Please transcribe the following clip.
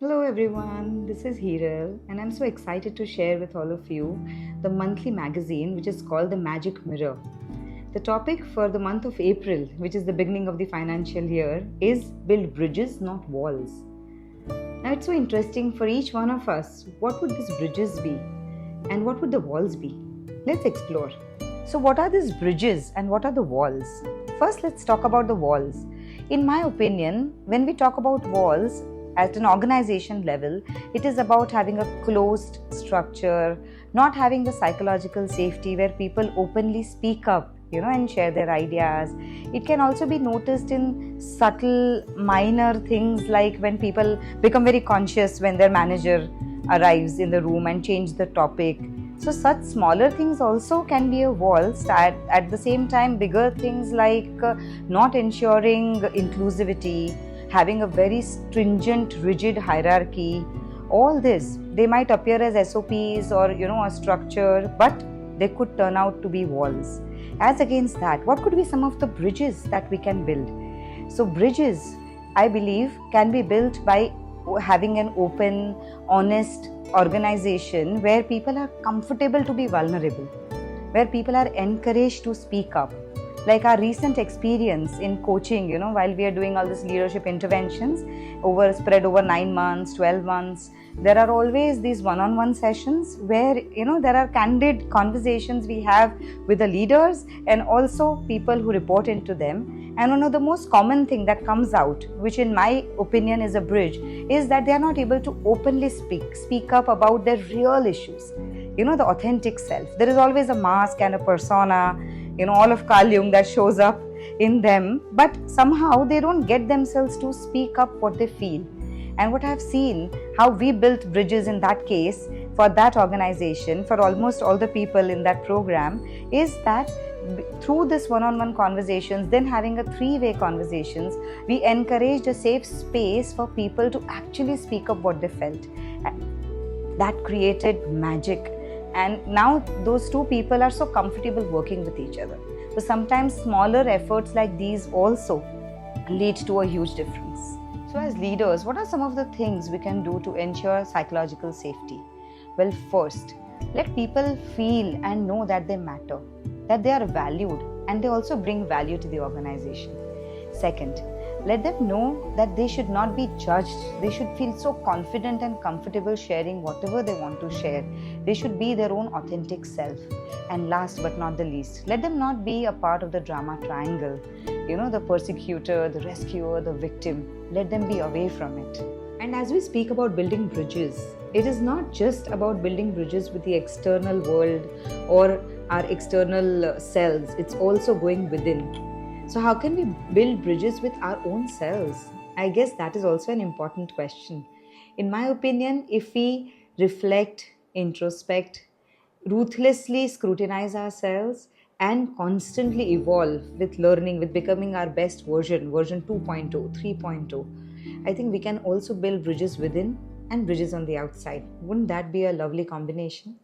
Hello everyone, this is Hiral and I'm so excited to share with all of you the monthly magazine which is called The Magic Mirror. The topic for the month of April, which is the beginning of the financial year, is build bridges, not walls. Now it's so interesting for each one of us, what would these bridges be and what would the walls be? Let's explore. So what are these bridges and what are the walls? First, let's talk about the walls. In my opinion, when we talk about walls, at an organization level, it is about having a closed structure, not having the psychological safety where people openly speak up, and share their ideas. It can also be noticed in subtle, minor things like when people become very conscious when their manager arrives in the room and change the topic. So such smaller things also can be a wall. At the same time, bigger things like not ensuring inclusivity, having a very stringent, rigid hierarchy, all this, they might appear as SOPs or a structure, but they could turn out to be walls. As against that, what could be some of the bridges that we can build? So bridges, I believe, can be built by having an open, honest organization where people are comfortable to be vulnerable, where people are encouraged to speak up. Like our recent experience in coaching, while we are doing all these leadership interventions spread over 9 months, 12 months, there are always these one-on-one sessions where, there are candid conversations we have with the leaders and also people who report into them. And one of the most common thing that comes out, which in my opinion is a bridge, is that they are not able to openly speak up about their real issues, the authentic self. There is always a mask and a persona, all of Carl Jung that shows up in them, but somehow they don't get themselves to speak up what they feel. And what I've seen, how we built bridges in that case for that organization, for almost all the people in that program, is that through this one-on-one conversations, then having a three-way conversations, we encouraged a safe space for people to actually speak up what they felt. And that created magic. And now those two people are so comfortable working with each other. So sometimes smaller efforts like these also lead to a huge difference. So as leaders, what are some of the things we can do to ensure psychological safety? Well, first, let people feel and know that they matter, that they are valued, and they also bring value to the organization. Second, let them know that they should not be judged. They should feel so confident and comfortable sharing whatever they want to share. They should be their own authentic self. And last but not the least, let them not be a part of the drama triangle. The persecutor, the rescuer, the victim. Let them be away from it. And as we speak about building bridges, it is not just about building bridges with the external world or our external selves. It's also going within. So how can we build bridges with our own selves? I guess that is also an important question. In my opinion, if we reflect, introspect, ruthlessly scrutinize ourselves, and constantly evolve with learning, with becoming our best version 2.0, 3.0, I think we can also build bridges within and bridges on the outside. Wouldn't that be a lovely combination?